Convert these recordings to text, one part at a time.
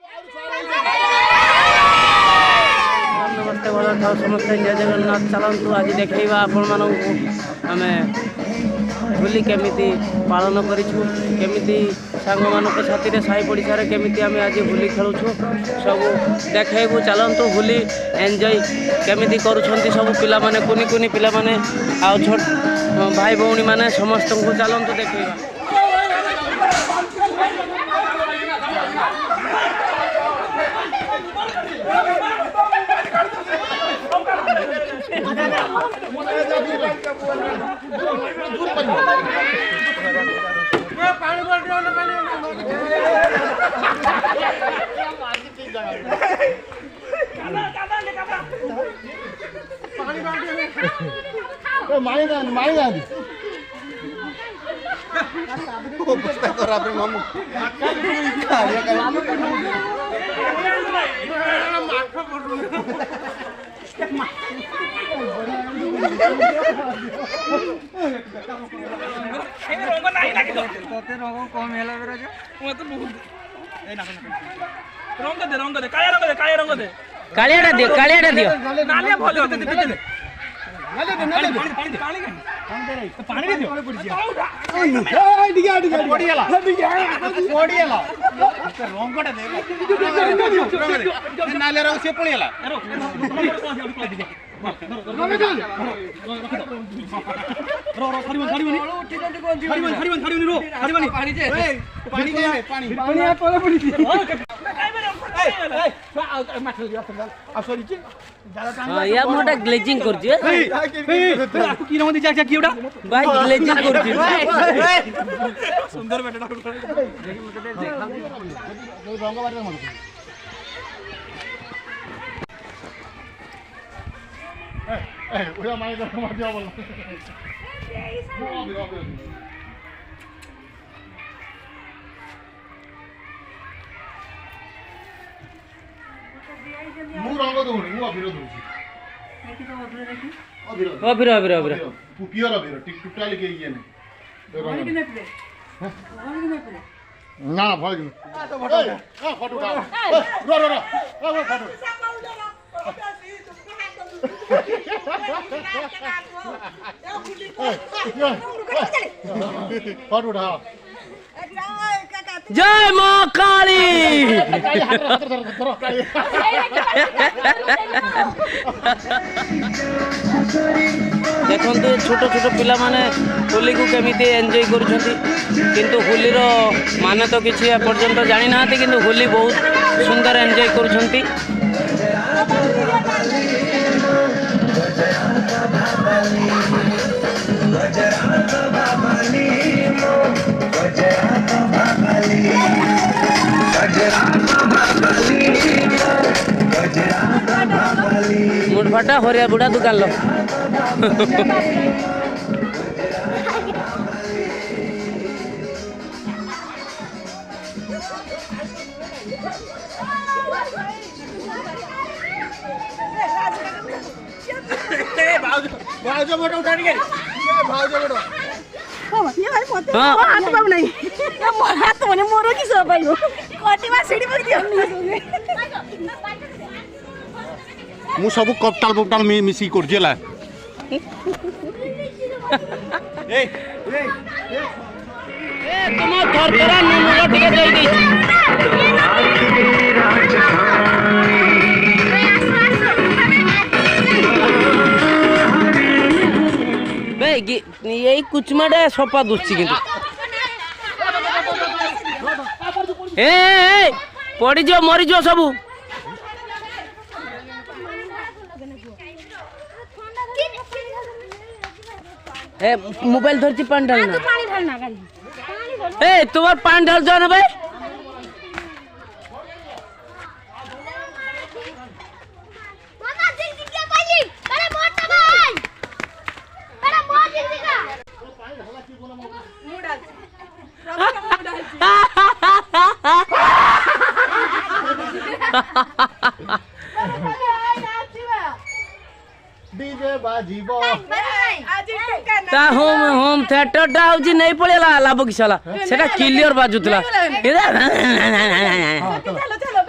नमस्ते भल था समस्ते जय जगन्नाथ। चलतु आज देखा आपण मानू आम होली केमी पालन करमी सांग मान साथी साई पड़िशार केमी आम आज होली खेलुछु सब देखु। चलतु होली एंजॉय केमी कर सब पिला माने कुनी कुनी पिला माने आ छोट भाई भौणी माने समस्त को चलतु देखा। कालियाटा दियो नालिया भले या मोटा ग्लेजिंग करछि की रंग दिजा की उडा भाई ग्लेजिंग करछि सुंदर बेटा रंग बारे मन ओया माई दो मार दिया बोल मु रंग दोनी मु अभिर दोनी देखि तो अभिर पियर अभिर टिक टोटली के ये नहीं ना भल कि तो फोटो फोटो उठा रो फोटो फोटो उठा जय मां काली। देखो छोट छोट पिला माने होली को केमी एंजॉय करुछंती किंतु होलीर माने तो किसी पर्यंत जानी ना किंतु होली बहुत सुंदर एंजॉय करुछंती। मुठ फाटा हरिया बुढ़ा दुकान लो भाउजो मोटो उठा के भाउजो मोटो ये भाई मत हाथ पाउ नहीं हाथ मने मोरो की सब पाइयो कोटिमा सीडी पर दियो मु सब कपटाल मिसी कर जेला ए तुम थरथरा नून टिके दे दी यही कुचमाटा सफा दुची कि पड़ जाओ मरी जाओ सब मोबाइल धरती पानी ढालना तुम्हार पानी ढाल जाओ ना भाई डीजे बाजीबो ता होम थिएटर टा होजी नहीं पड़ेला लाभ किसाला सेटा क्लियर बाजुतला चलो चलो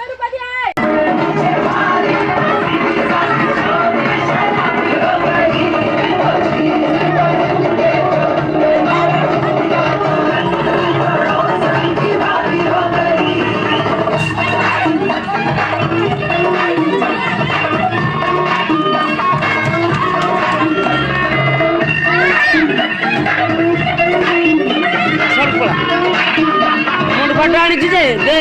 खटा आनी दे दे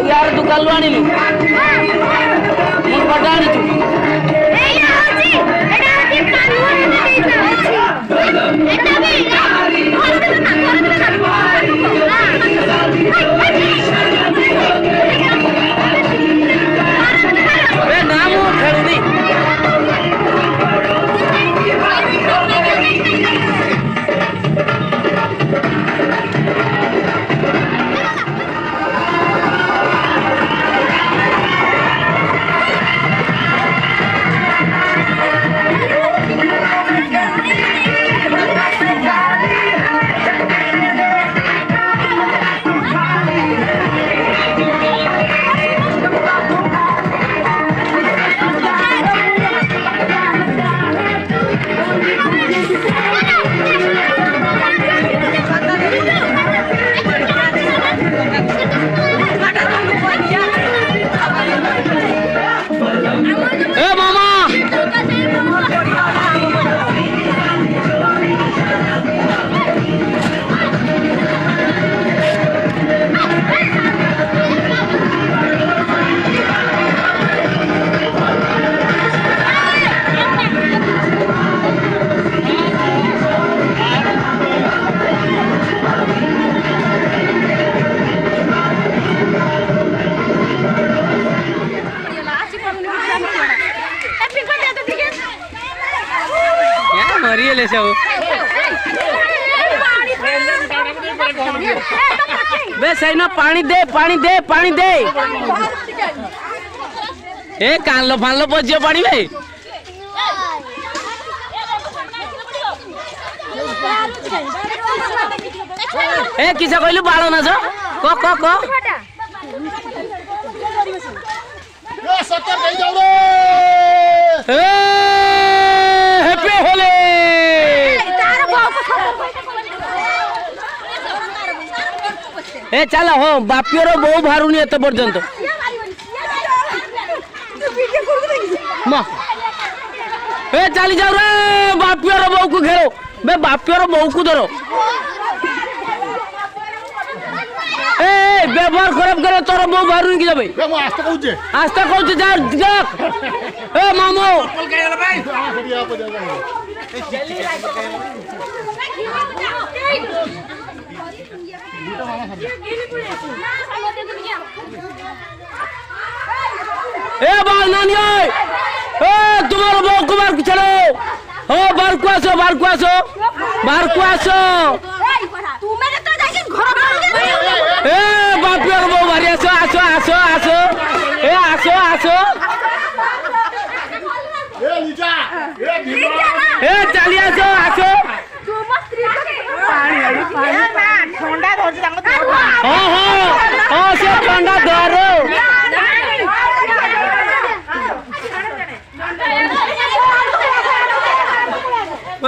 यार तू कल आनी लू मुझे खटा आनी तू बे सही ना पानी दे ए कान लो फान लो बजियो पानी बे ए किसा कहलु बाळो ना जो को ए सत्तर नहीं जाओ रे ए हैप्पी होली ए चल हो बापियोर बो बाहरुनी एत पर्यंत ए चली जाओ रे बापियोर बो को घेरो बे बापियोर बो को धरो ए व्यवहार खराब करे तोर बो बाहरुनी की जाबे बे मो आस्ते कहू जा ए मामू कॉल करेला भाई हां बढ़िया आप जा ए बाल नानी ए तुम्हारा बो को बाहर चलो हो बाहर को आसो तुम्हें तो जाके घर ए बापियोर बो बाहर आसो ए आसो ए लीजा ए भीमा ए चली आसो पानी ठंडा धरछ हां से ठंडा धरो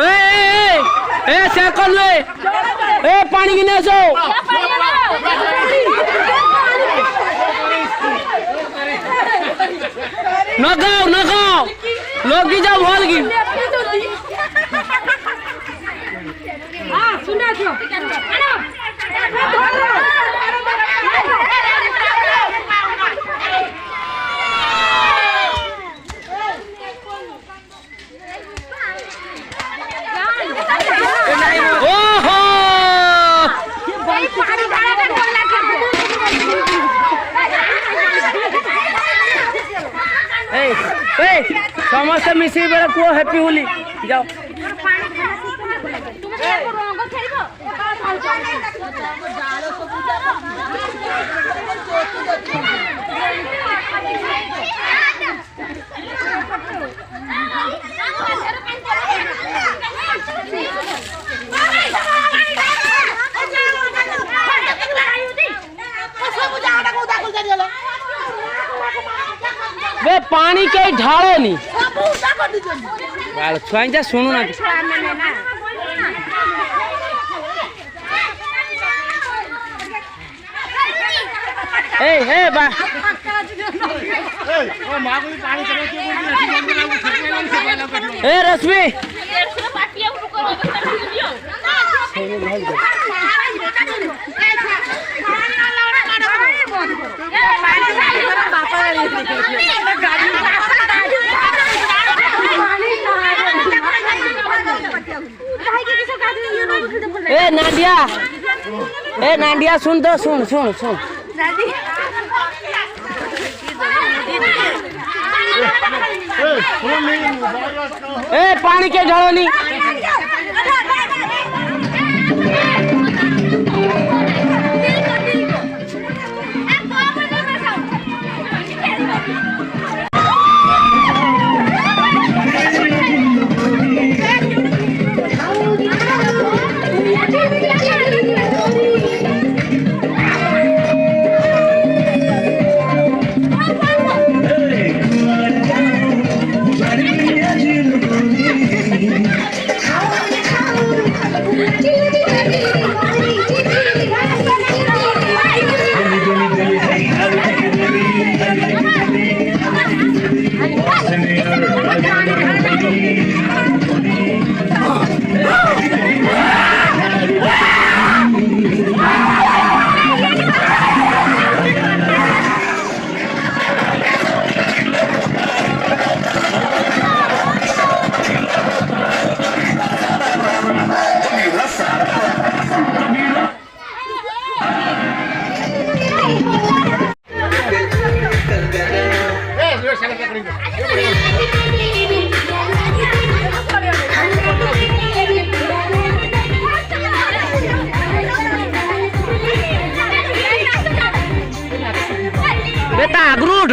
ए सेकंड ले ए पानी गिने आसो नगाओ लोगी जा भोल की हां सुना छो समस्त मिसी बेला को हैप्पी होली जाओ बे पानी के ढालो नी छुआ जा सुनु ना ए बा ए रश्मि ए नांडिया सुन तो सुन सुन सुन ए पानी के ढालो नहीं बेटा अग्रूड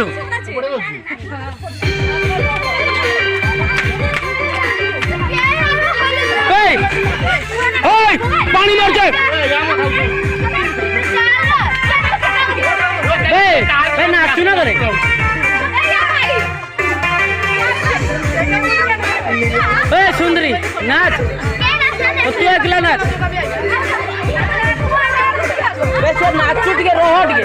पानी मार जाए नाचू ना करे सुंदरी नाच तू अकेला नाच वैसे नाचू टे रह टे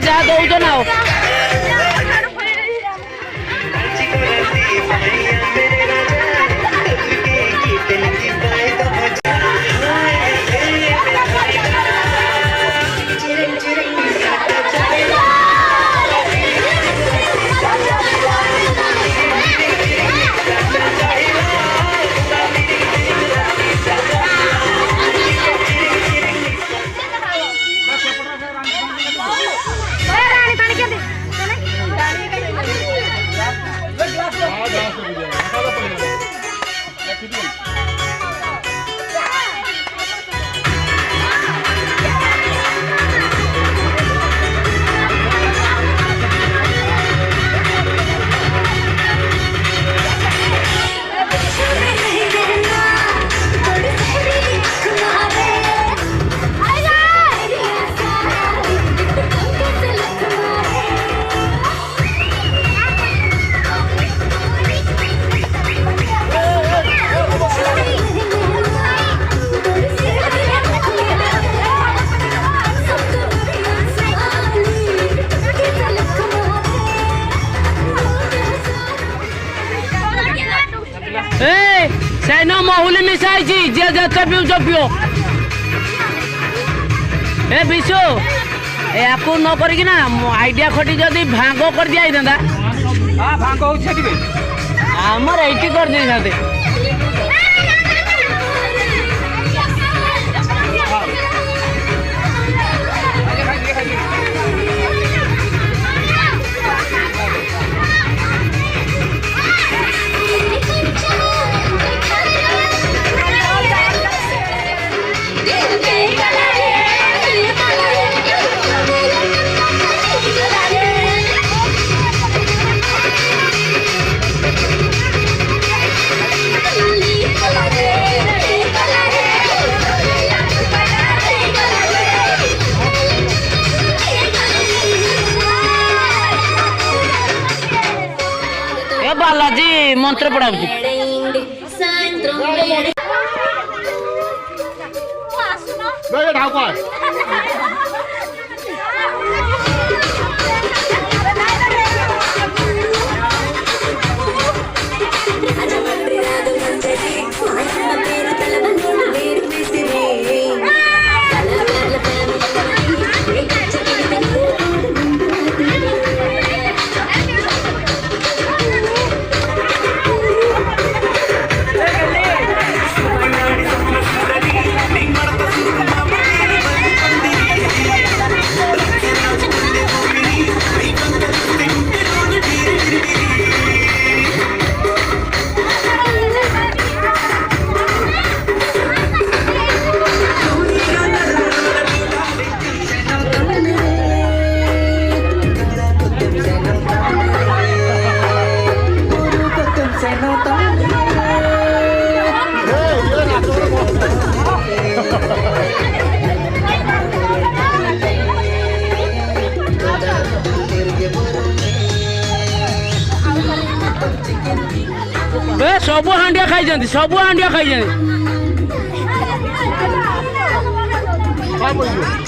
जा दो ना सैनो महुली मिसाई जी जे जते पियो पियो ए बिशु ए आपको न करी ना आइडिया खटी जदी भांगो कर दिया इनदा हां भांगो हो छेटी बे हमर एटी कर दे जाते ମନ୍ତ୍ର ପଢାଉଛି। 왜 나와? ସବୁ ହାଣ୍ଡିଆ ଖାଇଛନ୍ତି, ସବୁ ହାଣ୍ଡିଆ ଖାଇଛନ୍ତି। काय बोलतो